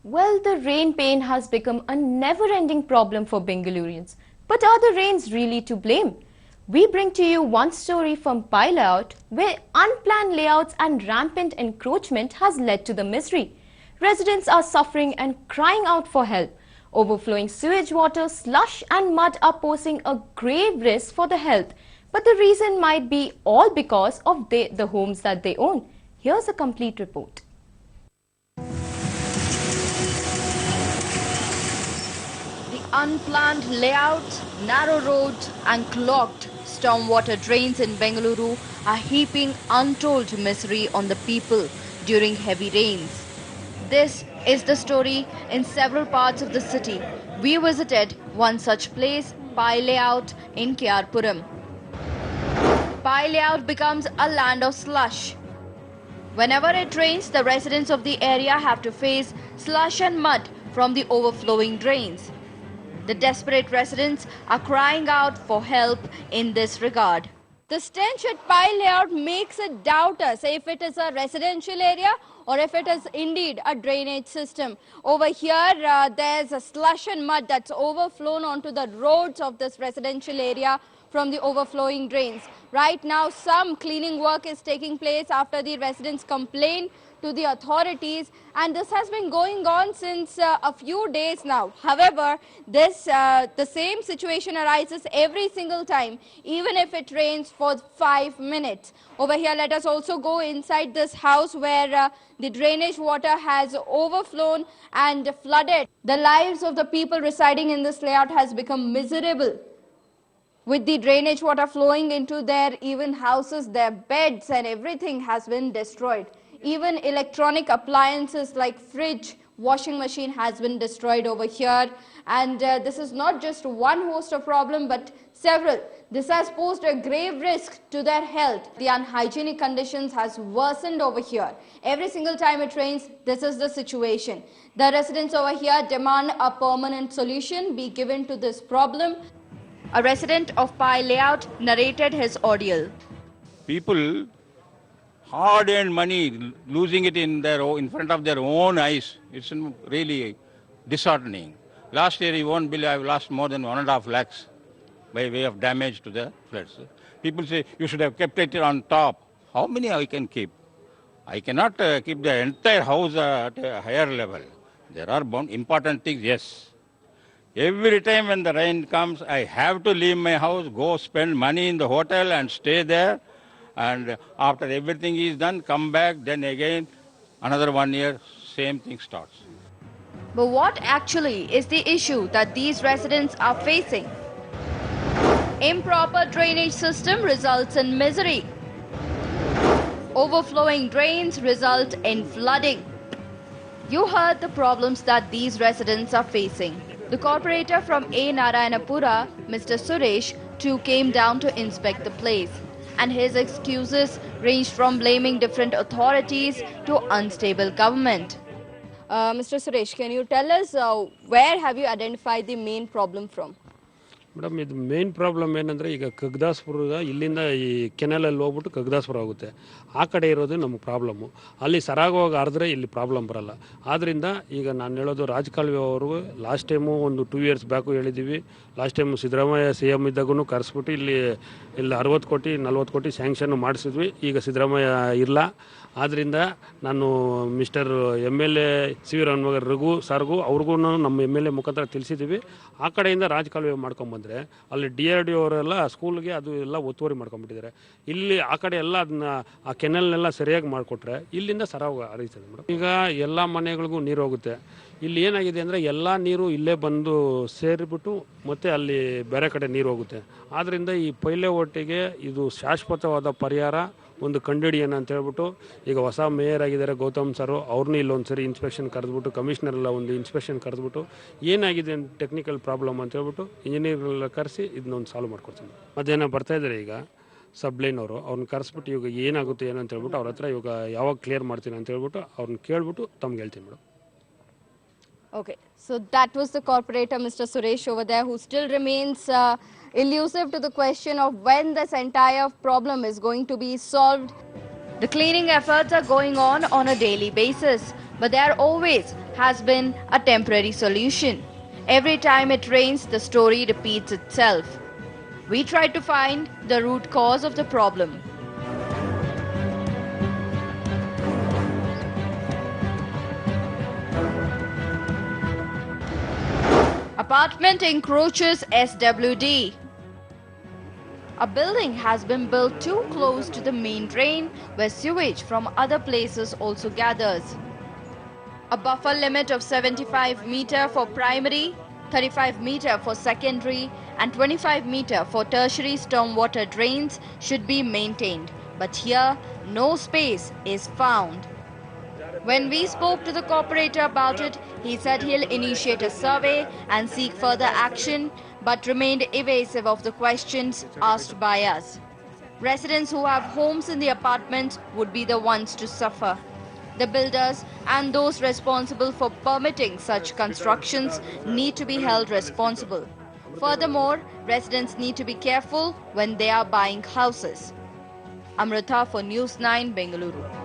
Well, the rain pain has become a never-ending problem for Bengalurians. But are the rains really to blame? We bring to you one story from Pai Layout where unplanned layouts and rampant encroachment has led to the misery. Residents are suffering and crying out for help. Overflowing sewage water, slush and mud are posing a grave risk for the health. But the reason might be all because of the homes that they own. Here's a complete report. Unplanned layouts, narrow roads and clogged stormwater drains in Bengaluru are heaping untold misery on the people during heavy rains. This is the story in several parts of the city. We visited one such place, Pai Layout in Kyarpuram. Pai Layout becomes a land of slush. Whenever it rains, the residents of the area have to face slush and mud from the overflowing drains. The desperate residents are crying out for help in this regard. The stench at Pai Layout makes it doubt us if it is a residential area or if it is indeed a drainage system. Over here, there's a slush and mud that's overflown onto the roads of this residential area from the overflowing drains. Right now, some cleaning work is taking place after the residents complained to the authorities, and this has been going on since a few days now. However, the same situation arises every single time, even if it rains for 5 minutes. Over here, let us also go inside this house where the drainage water has overflown and flooded. The lives of the people residing in this layout has become miserable, with the drainage water flowing into their even houses. Their beds and everything has been destroyed. Even electronic appliances like fridge, washing machine has been destroyed over here. And this is not just one host of problem, but several. This has posed a grave risk to their health. The unhygienic conditions has worsened over here. Every single time it rains, this is the situation. The residents over here demand a permanent solution be given to this problem. A resident of Pai Layout narrated his ordeal. People, hard-earned money, losing it in front of their own eyes. It's really disheartening. Last year, in one bill, I've lost more than 1.5 lakhs by way of damage to the floods. People say, you should have kept it on top. How many I can keep? I cannot keep the entire house at a higher level. There are important things, yes. Every time when the rain comes, I have to leave my house, go spend money in the hotel and stay there. And after everything is done, come back, then again, another 1 year, same thing starts. But what actually is the issue that these residents are facing? Improper drainage system results in misery. Overflowing drains result in flooding. You heard the problems that these residents are facing. The corporator from A. Narayanapura, Mr. Suresh, too came down to inspect the place. And his excuses ranged from blaming different authorities to unstable government. Mr. Suresh, can you tell us where have you identified the main problem from? Madam ಇದು main problem ಏನಂದರೆ ಈಗ ಕಗ್ದಾಸ್ಪುರ ಇಲ್ಲಿಂದ ಈ ಕೆನಲಲ್ಲಿ ಹೋಗ್ಬಿಟ್ಟು ಕಗ್ದಾಸ್ಪುರ ಆಗುತ್ತೆ. ಆ ಕಡೆ ಇರೋದು ನಮಗೆ ಪ್ರಾಬ್ಲಮ್ಮು. ಅಲ್ಲಿ ಸರಾಗವಾಗಿ ಹರಿದ್ರೆ ಇಲ್ಲಿ ಪ್ರಾಬ್ಲಮ್ ಬರಲ್ಲ. ಆದ್ದರಿಂದ ಈಗ ನಾನು ಹೇಳೋದು ರಾಜಕಾಲುವೆ ಅವರು ಲಾಸ್ಟ್ ಟೈಮು ಒಂದು 2 years ಬ್ಯಾಕು ಹೇಳಿದ್ದೀವಿ. ಲಾಸ್ಟ್ ಟೈಮು ಸಿದ್ದರಾಮಯ್ಯ CM ಇದ್ದಾಗೂ ಕರೆಸ್ಬಿಟ್ಟು ಇಲ್ಲಿ 60 ಕೋಟಿ 40 ಕೋಟಿ ಸ್ಯಾಂಕ್ಷನ್ ಮಾಡಿಸಿದ್ವಿ. ಈಗ ಸಿದ್ದರಾಮಯ್ಯ ಇಲ್ಲ. ಆದ್ದರಿಂದ ನಾನು mister MLA C V Ramanagara Raghu ಸರ್ಗೂ ಅವ್ರಿಗೂ ನಮ್ಮ MLA ಮುಖಾಂತರ ತಿಳಿಸಿದ್ದೀವಿ. ಆ ಕಡೆಯಿಂದ ರಾಜಕಾಲುವೆ ಮಾಡ್ಕೊಂಬಂದರೆ ಅಲ್ಲಿ DRDO ಅವರೆಲ್ಲ ಸ್ಕೂಲ್ಗೆ ಅದು ಎಲ್ಲ ಒತ್ತುವರಿ ಮಾಡ್ಕೊಂಡ್ಬಿಟ್ಟಿದ್ದಾರೆ. ಇಲ್ಲಿ ಆ ಕಡೆ ಎಲ್ಲ ಅದನ್ನ ಆ ಕೆನಲ್ನೆಲ್ಲ ಸರಿಯಾಗಿ ಮಾಡಿಕೊಟ್ರೆ ಇಲ್ಲಿಂದ ಸರಾಗ ಹರಿಯುತ್ತದೆ ಮೇಡಮ್. ಈಗ ಎಲ್ಲ ಮನೆಗಳಿಗೂ ನೀರು ಹೋಗುತ್ತೆ. ಇಲ್ಲಿ ಏನಾಗಿದೆ ಅಂದರೆ ಎಲ್ಲ ನೀರು ಇಲ್ಲೇ ಬಂದು ಸೇರಿಬಿಟ್ಟು ಮತ್ತು ಅಲ್ಲಿ ಬೇರೆ ಕಡೆ ನೀರು ಹೋಗುತ್ತೆ. ಆದ್ದರಿಂದ ಈ ಪೈಲೆ ಒಟ್ಟಿಗೆ ಇದು ಶಾಶ್ವತವಾದ ಪರಿಹಾರ ಒಂದು ಕಂಡುಹಿಡಿಯೋಣ ಅಂತ ಹೇಳ್ಬಿಟ್ಟು ಈಗ ಹೊಸ ಮೇಯರ್ ಆಗಿದ್ದಾರೆ ಗೌತಮ್ ಸರು, ಅವ್ರನ್ನೂ ಇಲ್ಲೊಂದು ಸರಿ ಇನ್ಸ್ಪೆಕ್ಷನ್ ಕರೆದ್ಬಿಟ್ಟು ಕಮಿಷನರೆಲ್ಲ ಒಂದು ಇನ್ಸ್ಪೆಕ್ಷನ್ ಕರೆದ್ಬಿಟ್ಟು ಏನಾಗಿದೆ ಟೆಕ್ನಿಕಲ್ ಪ್ರಾಬ್ಲಮ್ ಅಂತ ಹೇಳ್ಬಿಟ್ಟು ಇಂಜಿನಿಯರ್ಗಳೆಲ್ಲ ಕರೆಸಿ ಇದನ್ನೊಂದು ಸಾಲ್ವ್ ಮಾಡ್ಕೊಡ್ತೀನಿ. ಮಧ್ಯಾಹ್ನ ಬರ್ತಾಯಿದ್ದಾರೆ ಈಗ ಸಬ್ಲೈನ್ ಅವರು, ಅವ್ರನ್ನ ಕರೆಸ್ಬಿಟ್ಟು ಇವಾಗ ಏನಾಗುತ್ತೆ ಏನಂತ ಹೇಳ್ಬಿಟ್ಟು ಅವ್ರ ಹತ್ರ ಇವಾಗ ಯಾವಾಗ ಕ್ಲಿಯರ್ ಮಾಡ್ತೀನಿ ಅಂತ ಹೇಳ್ಬಿಟ್ಟು ಅವ್ರನ್ನ ಕೇಳ್ಬಿಟ್ಟು ತಮ್ಗೆ ಹೇಳ್ತೀನಿ madam. Okay, so that was the corporator, Mr. Suresh, over there, who still remains elusive to the question of when this entire problem is going to be solved. The cleaning efforts are going on a daily basis, but they are always has been a temporary solution. Every time it rains, the story repeats itself. We tried to find the root cause of the problem. Apartment encroaches SWD. A building has been built too close to the main drain where sewage from other places also gathers. A buffer limit of 75 meter for primary, 35 meter for secondary and 25 meter for tertiary stormwater drains should be maintained. But here, no space is found. When we spoke to the corporator about it, he said he'll initiate a survey and seek further action, but remained evasive of the questions asked by us. Residents who have homes in the apartments would be the ones to suffer. The builders and those responsible for permitting such constructions need to be held responsible. Furthermore, residents need to be careful when they are buying houses. Amrita for News 9, Bengaluru.